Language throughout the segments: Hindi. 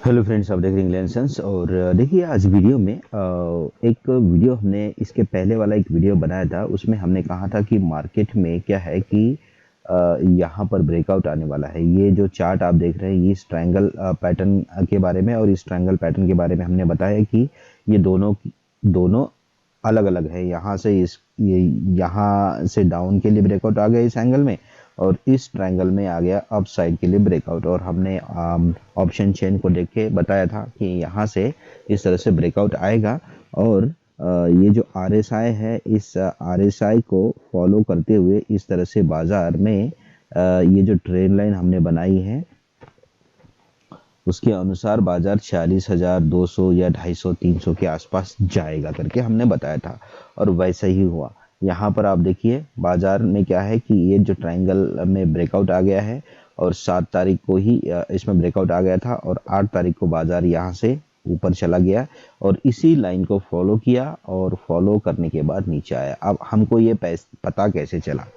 हेलो फ्रेंड्स, आप देख रहे हैं इंग्लैंड सेंस। और देखिए आज वीडियो में एक वीडियो हमने इसके पहले वाला एक वीडियो बनाया था। उसमें हमने कहा था कि मार्केट में क्या है कि यहाँ पर ब्रेकआउट आने वाला है। ये जो चार्ट आप देख रहे हैं, इस ट्रायंगल पैटर्न के बारे में और इस ट्रायंगल पैटर्न के बारे में हमने बताया कि ये दोनों दोनों अलग अलग है। यहाँ से ये यहाँ से डाउन के लिए ब्रेकआउट आ गया इस एंगल में, और इस ट्रायंगल में आ गया अप साइड के लिए ब्रेकआउट। और हमने ऑप्शन चेन को देख के बताया था कि यहाँ से इस तरह से ब्रेकआउट आएगा। और ये जो RSI है, इस RSI को फॉलो करते हुए इस तरह से बाजार में ये जो ट्रेंड लाइन हमने बनाई है उसके अनुसार बाजार 46,200 या 250 300 के आसपास जाएगा करके हमने बताया था, और वैसा ही हुआ। यहाँ पर आप देखिए बाजार में क्या है कि ये जो ट्रायंगल में ब्रेकआउट आ गया है, और 7 तारीख को ही इसमें ब्रेकआउट आ गया था, और 8 तारीख को बाजार यहाँ से ऊपर चला गया और इसी लाइन को फॉलो किया, और फॉलो करने के बाद नीचे आया। अब हमको ये पता कैसे चला?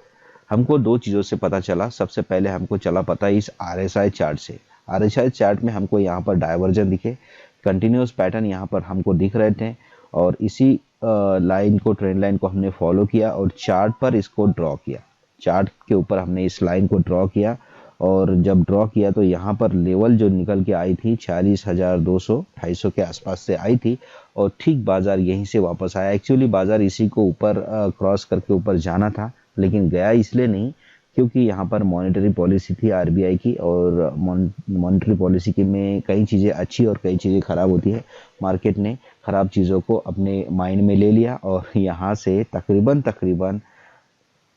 हमको दो चीज़ों से पता चला। सबसे पहले हमको चला पता इस RSI चार्ट से। RSI चार्ट में हमको यहाँ पर डाइवर्जन दिखे, कंटिन्यूस पैटर्न यहाँ पर हमको दिख रहे थे, और इसी लाइन को, ट्रेंड लाइन को हमने फॉलो किया और चार्ट पर इसको ड्रॉ किया। चार्ट के ऊपर हमने इस लाइन को ड्रॉ किया, और जब ड्रॉ किया तो यहाँ पर लेवल जो निकल के आई थी 46,200 250 के आसपास से आई थी, और ठीक बाजार यहीं से वापस आया। एक्चुअली बाजार इसी को ऊपर क्रॉस करके ऊपर जाना था, लेकिन गया इसलिए नहीं क्योंकि यहाँ पर मॉनेटरी पॉलिसी थी RBI की, और मॉनेटरी पॉलिसी की में कई चीज़ें अच्छी और कई चीज़ें ख़राब होती है। मार्केट ने ख़राब चीज़ों को अपने माइंड में ले लिया और यहाँ से तकरीबन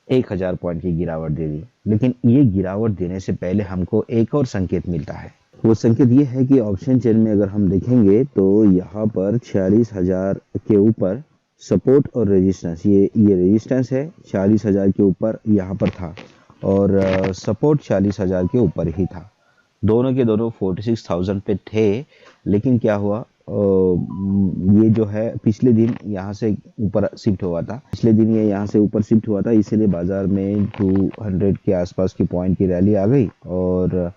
1,000 पॉइंट की गिरावट दे दी। लेकिन ये गिरावट देने से पहले हमको एक और संकेत मिलता है। वो संकेत ये है कि ऑप्शन चेन में अगर हम देखेंगे तो यहाँ पर 46,000 के ऊपर सपोर्ट और रेजिस्टेंस, ये रेजिस्टेंस है 46,000 के ऊपर यहाँ पर था, और सपोर्ट 46,000 के ऊपर ही था। दोनों के दोनों 46,000 पे थे। लेकिन क्या हुआ, ये जो है पिछले दिन यहाँ से ऊपर शिफ्ट हुआ था, पिछले दिन ये यहाँ से ऊपर शिफ्ट हुआ था, इसीलिए बाजार में 200 के आसपास की पॉइंट की रैली आ गई। और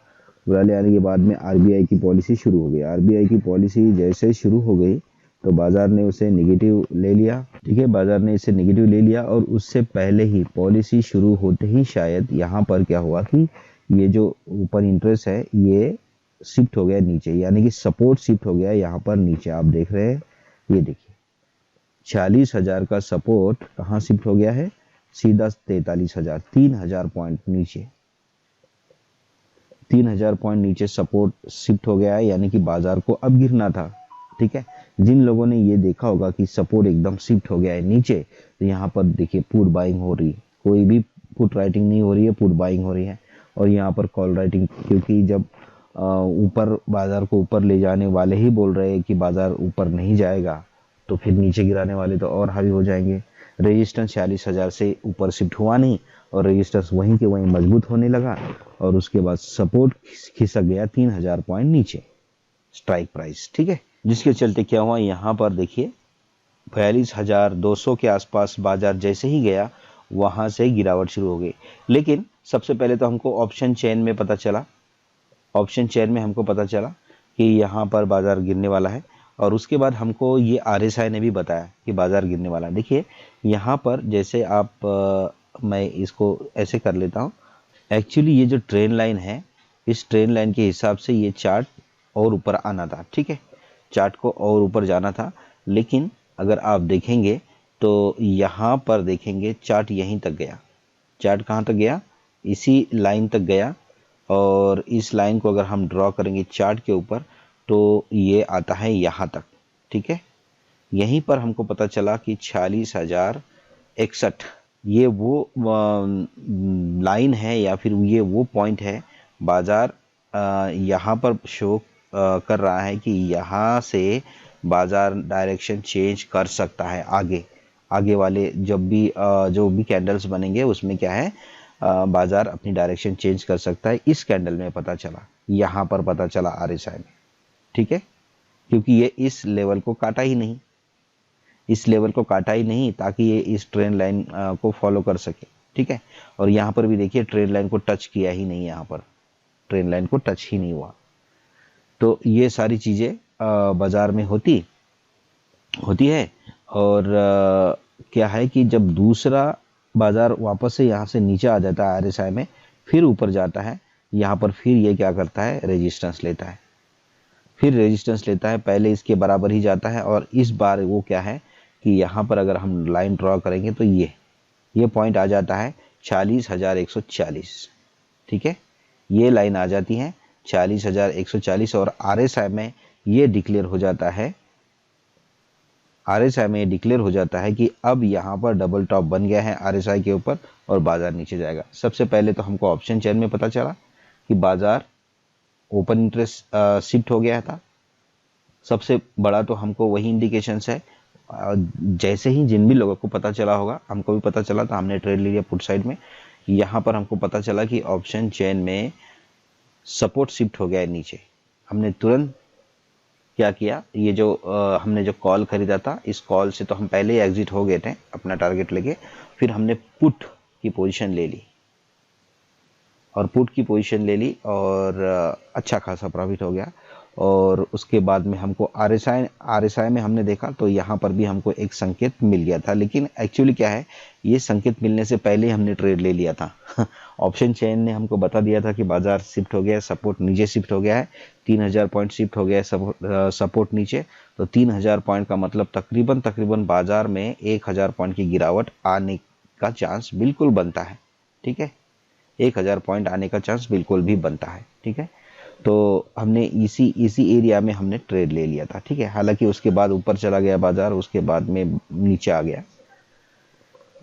रैली आने के बाद में RBI की पॉलिसी शुरू हो गई। RBI की पॉलिसी जैसे शुरू हो गई तो बाजार ने उसे नेगेटिव ले लिया। ठीक है, बाजार ने इसे नेगेटिव ले लिया, और उससे पहले ही पॉलिसी शुरू होते ही शायद यहाँ पर क्या हुआ कि ये जो ऊपर इंटरेस्ट है ये शिफ्ट हो गया नीचे, यानी कि सपोर्ट शिफ्ट हो गया यहाँ पर नीचे। आप देख रहे हैं, ये देखिए 46,000 का सपोर्ट कहाँ शिफ्ट हो गया है, सीधा 43,000, 3,000 पॉइंट नीचे, 3,000 पॉइंट नीचे सपोर्ट शिफ्ट हो गया है, यानी कि बाजार को अब गिरना था। ठीक है, जिन लोगों ने ये देखा होगा कि सपोर्ट एकदम शिफ्ट हो गया है नीचे, तो यहाँ पर देखिए पुट बाइंग हो रही है, कोई भी पुट राइटिंग नहीं हो रही है, पुट बाइंग हो रही है। और यहाँ पर कॉल राइटिंग, क्योंकि जब ऊपर बाजार को ऊपर ले जाने वाले ही बोल रहे हैं कि बाजार ऊपर नहीं जाएगा, तो फिर नीचे गिराने वाले तो और हावी हो जाएंगे। रेजिस्टेंस 46,000 से ऊपर शिफ्ट हुआ नहीं, और रेजिस्टेंस वहीं के वहीं मजबूत होने लगा, और उसके बाद सपोर्ट खिसक गया 3,000 पॉइंट नीचे स्ट्राइक प्राइस। ठीक है, जिसके चलते क्या हुआ, यहाँ पर देखिए 42,200 के आसपास बाजार जैसे ही गया वहां से गिरावट शुरू हो गई। लेकिन सबसे पहले तो हमको ऑप्शन चेन में पता चला, ऑप्शन चेन में हमको पता चला कि यहाँ पर बाजार गिरने वाला है, और उसके बाद हमको ये RSI ने भी बताया कि बाजार गिरने वाला है। देखिए यहाँ पर जैसे आप मैं इसको ऐसे कर लेता हूँ। एक्चुअली ये जो ट्रेंड लाइन है, इस ट्रेंड लाइन के हिसाब से ये चार्ट और ऊपर आना था। ठीक है, चार्ट को और ऊपर जाना था, लेकिन अगर आप देखेंगे तो यहाँ पर देखेंगे चार्ट यहीं तक गया। चार्ट कहाँ तक गया, इसी लाइन तक गया, और इस लाइन को अगर हम ड्रॉ करेंगे चार्ट के ऊपर तो ये आता है यहाँ तक। ठीक है, यहीं पर हमको पता चला कि 46,061 ये वो लाइन है, या फिर ये वो पॉइंट है। बाजार यहाँ पर शो कर रहा है कि यहाँ से बाजार डायरेक्शन चेंज कर सकता है। आगे वाले जब भी जो भी कैंडल्स बनेंगे उसमें क्या है, बाजार अपनी डायरेक्शन चेंज कर सकता है। इस कैंडल में पता चला, यहाँ पर पता चला RSI में। ठीक है, क्योंकि ये इस लेवल को काटा ही नहीं, इस लेवल को काटा ही नहीं ताकि ये इस ट्रेंड लाइन को फॉलो कर सके। ठीक है, और यहाँ पर भी देखिए ट्रेंड लाइन को टच किया ही नहीं, यहाँ पर ट्रेंड लाइन को टच ही नहीं हुआ। तो ये सारी चीज़ें बाज़ार में होती है। और क्या है कि जब दूसरा बाज़ार वापस से यहाँ से नीचे आ जाता है RSI में, फिर ऊपर जाता है, यहाँ पर फिर ये क्या करता है, रेजिस्टेंस लेता है, फिर रेजिस्टेंस लेता है, पहले इसके बराबर ही जाता है। और इस बार वो क्या है कि यहाँ पर अगर हम लाइन ड्रॉ करेंगे तो ये पॉइंट आ जाता है 40,140। ठीक है, ये लाइन आ जाती है 40,140 और RSI में ये डिक्लेयर हो जाता है, RSI में ये डिक्लेयर हो जाता है कि अब यहाँ पर डबल टॉप बन गया है RSI के ऊपर और बाजार नीचे जाएगा। सबसे पहले तो हमको ऑप्शन चेन में पता चला कि बाजार ओपन इंटरेस्ट शिफ्ट हो गया था। सबसे बड़ा तो हमको वही इंडिकेशंस है। जैसे ही जिन भी लोगों को पता चला होगा, हमको भी पता चला था, हमने ट्रेड ले लिया पुट साइड में। यहाँ पर हमको पता चला कि ऑप्शन चेन में सपोर्ट शिफ्ट हो गया है नीचे। हमने तुरंत क्या किया, ये जो हमने जो कॉल खरीदा था, इस कॉल से तो हम पहले ही एग्जिट हो गए थे अपना टारगेट लेके। फिर हमने पुट की पोजीशन ले ली और पुट की पोजीशन ले ली और अच्छा खासा प्रॉफिट हो गया। और उसके बाद में हमको RSI में हमने देखा तो यहाँ पर भी हमको एक संकेत मिल गया था, लेकिन एक्चुअली क्या है, ये संकेत मिलने से पहले ही हमने ट्रेड ले लिया था। ऑप्शन चेन ने हमको बता दिया था कि बाजार शिफ्ट हो गया है, सपोर्ट नीचे शिफ्ट हो गया है, 3000 पॉइंट शिफ्ट हो गया है सपोर्ट नीचे। तो 3000 पॉइंट का मतलब तकरीबन बाजार में 1000 पॉइंट की गिरावट आने का चांस बिल्कुल बनता है। ठीक है, 1000 पॉइंट आने का चांस बिल्कुल भी बनता है। ठीक है, तो हमने इसी एरिया में हमने ट्रेड ले लिया था। ठीक है, हालांकि उसके बाद ऊपर चला गया बाजार, उसके बाद में नीचे आ गया।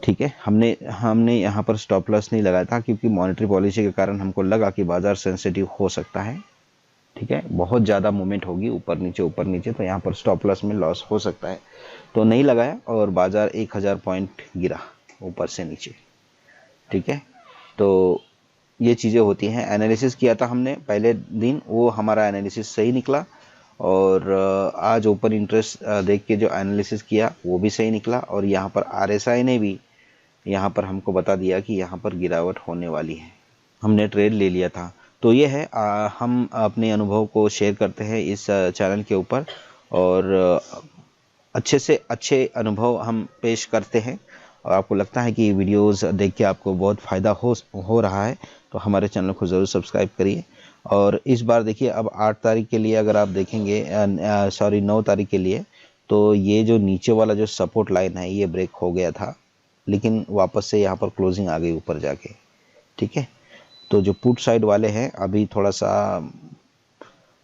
ठीक है, हमने यहाँ पर स्टॉप लॉस नहीं लगाया था क्योंकि मॉनेटरी पॉलिसी के कारण हमको लगा कि बाजार सेंसिटिव हो सकता है। ठीक है, बहुत ज़्यादा मूवमेंट होगी ऊपर नीचे, तो यहाँ पर स्टॉप लॉस में लॉस हो सकता है, तो नहीं लगाया और बाजार 1000 पॉइंट गिरा ऊपर से नीचे। ठीक है, तो ये चीज़ें होती हैं। एनालिसिस किया था हमने पहले दिन, वो हमारा एनालिसिस सही निकला। और आज ओपन इंटरेस्ट देख के जो एनालिसिस किया वो भी सही निकला। और यहाँ पर RSI ने भी यहाँ पर हमको बता दिया कि यहाँ पर गिरावट होने वाली है, हमने ट्रेड ले लिया था। तो ये है, हम अपने अनुभव को शेयर करते हैं इस चैनल के ऊपर और अच्छे से अच्छे अनुभव हम पेश करते हैं। और आपको लगता है कि वीडियोस देख के आपको बहुत फ़ायदा हो रहा है तो हमारे चैनल को ज़रूर सब्सक्राइब करिए। और इस बार देखिए, अब 8 तारीख के लिए अगर आप देखेंगे, 9 तारीख के लिए, तो ये जो नीचे वाला जो सपोर्ट लाइन है ये ब्रेक हो गया था, लेकिन वापस से यहाँ पर क्लोजिंग आ गई ऊपर जाके। ठीक है, तो जो पुट साइड वाले हैं अभी थोड़ा सा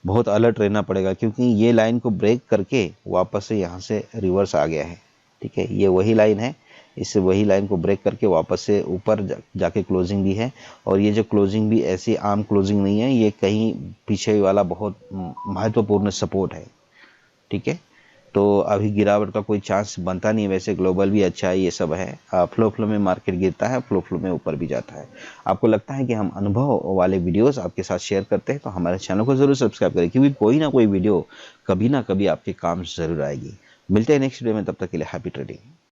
बहुत अलर्ट रहना पड़ेगा क्योंकि ये लाइन को ब्रेक करके वापस से यहाँ से रिवर्स आ गया है। ठीक है, ये वही लाइन है, इससे वही लाइन को ब्रेक करके वापस से ऊपर जाके क्लोजिंग भी है। और ये जो क्लोजिंग भी ऐसी आम क्लोजिंग नहीं है, ये कहीं पीछे वाला बहुत महत्वपूर्ण सपोर्ट है। ठीक है, तो अभी गिरावट का कोई चांस बनता नहीं है। वैसे ग्लोबल भी अच्छा है, ये सब है, फ्लो में मार्केट गिरता है, फ्लो में ऊपर भी जाता है। आपको लगता है कि हम अनुभव वाले वीडियोस आपके साथ शेयर करते हैं तो हमारे चैनल को जरूर सब्सक्राइब करें, क्योंकि कोई ना कोई वीडियो कभी ना कभी आपके काम जरूर आएगी। मिलते हैं नेक्स्ट वीडियो में, तब तक के लिए हैप्पी ट्रेडिंग।